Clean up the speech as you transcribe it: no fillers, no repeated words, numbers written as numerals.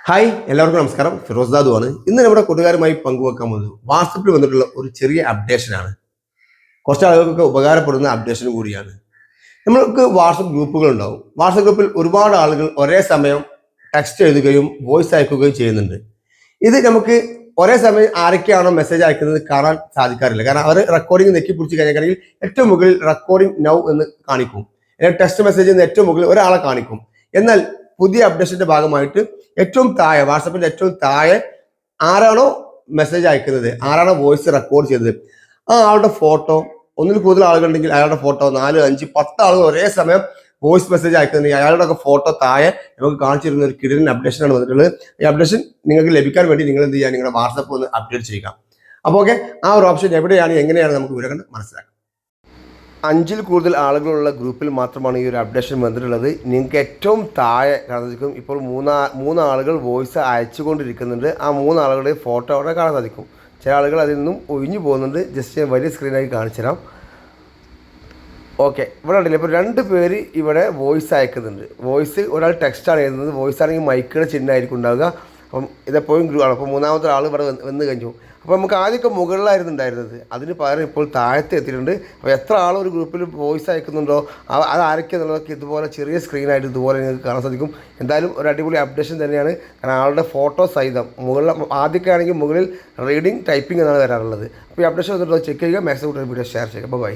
Hi എല്ലാവർക്കും നമസ്കാരം. ഫിറോസ് ദാദു ആണ്. ഇന്ന് നമ്മുടെ കൂട്ടുകാരുമായി പങ്കുവെക്കാൻ പോകുന്നത് വാട്സപ്പിൽ വന്നിട്ടുള്ള ഒരു ചെറിയ അപ്ഡേഷനാണ്. കുറച്ച് ആളുകൾക്കൊക്കെ ഉപകാരപ്പെടുന്ന അപ്ഡേഷൻ കൂടിയാണ്. നമ്മൾക്ക് വാട്സപ്പ് ഗ്രൂപ്പുകൾ ഉണ്ടാവും. വാട്സപ്പ് ഗ്രൂപ്പിൽ ഒരുപാട് ആളുകൾ ഒരേ സമയം ടെക്സ്റ്റ് എഴുതുകയും വോയിസ് അയക്കുകയും ചെയ്യുന്നുണ്ട്. ഇത് നമുക്ക് ഒരേ സമയം ആരൊക്കെയാണോ മെസ്സേജ് അയക്കുന്നത് കാണാൻ സാധിക്കാറില്ല. കാരണം അവർ റെക്കോർഡിംഗ് നെക്കി പിടിച്ച് കഴിഞ്ഞാൽ ഏറ്റവും മുകളിൽ റെക്കോർഡിംഗ് നൗ എന്ന് കാണിക്കും. അല്ലെങ്കിൽ ടെക്സ്റ്റ് മെസ്സേജ് എന്ന് ഏറ്റവും മുകളിൽ ഒരാളെ കാണിക്കും. എന്നാൽ പുതിയ അപ്ഡേഷന്റെ ഭാഗമായിട്ട് ഏറ്റവും താഴെ വാട്സപ്പിന്റെ ഏറ്റവും താഴെ ആരാണോ മെസ്സേജ് അയക്കുന്നത്, ആരാണോ വോയിസ് റെക്കോർഡ് ചെയ്തത്, ആ ആളുടെ ഫോട്ടോ, ഒന്നിൽ കൂടുതൽ ആളുകളുണ്ടെങ്കിൽ അയാളുടെ ഫോട്ടോ 4, 5, 10 ആളുകൾ ഒരേ സമയം വോയിസ് മെസ്സേജ് അയക്കുന്നുണ്ടെങ്കിൽ അയാളുടെ ഒക്കെ ഫോട്ടോ താഴെ നമുക്ക് കാണിച്ചിരുന്ന ഒരു കിടിലൻ അപ്ഡേഷനാണ് വന്നിട്ടുള്ളത്. ഈ അപ്ഡേഷൻ നിങ്ങൾക്ക് ലഭിക്കാൻ വേണ്ടി നിങ്ങൾ എന്ത് ചെയ്യുക, നിങ്ങളുടെ വാട്സപ്പ് ഒന്ന് അപ്ഡേറ്റ് ചെയ്യുക. അപ്പോൾ ഓക്കെ, ആ ഒരു ഓപ്ഷൻ എവിടെയാണ്, എങ്ങനെയാണ് നമുക്ക് വിവരം കണ്ട് മനസ്സിലാക്കാം. 5ൽ കൂടുതൽ ആളുകളുള്ള ഗ്രൂപ്പിൽ മാത്രമാണ് ഈ ഒരു അപ്ഡേഷൻ വന്നിട്ടുള്ളത്. നിങ്ങൾക്ക് ഏറ്റവും താഴെ കാണാൻ സാധിക്കും. ഇപ്പോൾ മൂന്ന് ആളുകൾ വോയിസ് അയച്ചുകൊണ്ടിരിക്കുന്നുണ്ട്. ആ 3 ആളുകളുടെ ഫോട്ടോ അവിടെ കാണാൻ സാധിക്കും. ചില ആളുകൾ അതിൽ നിന്നും ഒഴിഞ്ഞു പോകുന്നുണ്ട്. ജസ്റ്റ് വലിയ സ്ക്രീനായി കാണിച്ചു തരാം. ഓക്കെ, ഇവിടെ ഉണ്ടല്ലോ ഇപ്പോൾ 2 പേര് ഇവിടെ വോയിസ് അയക്കുന്നുണ്ട്. വോയിസ് ഒരാൾ ടെക്സ്റ്റാണ് എഴുതുന്നത്, വോയിസ് ആണെങ്കിൽ മൈക്കിയുടെ ചിഹ്നമായിരിക്കും ഉണ്ടാവുക. അപ്പം ഇതെപ്പോഴും ഗ്രൂപ്പ് ആണ്. അപ്പോൾ 3ാമത്തെ ആൾ ഇവിടെ വന്ന് കഴിഞ്ഞു. അപ്പോൾ നമുക്ക് ആദ്യമൊക്കെ മുകളിലായിരുന്നു ഉണ്ടായിരുന്നത്, അതിന് പകരം ഇപ്പോൾ താഴത്തെ എത്തിയിട്ടുണ്ട്. അപ്പോൾ എത്ര ആൾ ഒരു ഗ്രൂപ്പിൽ വോയിസ് അയക്കുന്നുണ്ടോ അത് ആരൊക്കെയെന്നുള്ളതൊക്കെ ഇതുപോലെ ചെറിയ സ്ക്രീനായിട്ട് ഇതുപോലെ നിങ്ങൾക്ക് കാണാൻ സാധിക്കും. എന്തായാലും ഒരു അടിപൊളി അപ്ഡേഷൻ തന്നെയാണ്. കാരണം ആളുടെ ഫോട്ടോ സഹിതം മുകളിൽ ആദ്യമൊക്കെ ആണെങ്കിൽ മുകളിൽ റീഡിങ് ടൈപ്പിംഗ് എന്നാണ് വരാറുള്ളത്. അപ്പോൾ ഈ അപ്ഡേഷൻ വന്നിട്ടുള്ളത് ചെക്ക് ചെയ്യുക. മാക്സിമം വീഡിയോ ഷെയർ ചെയ്യുക. ബൈ.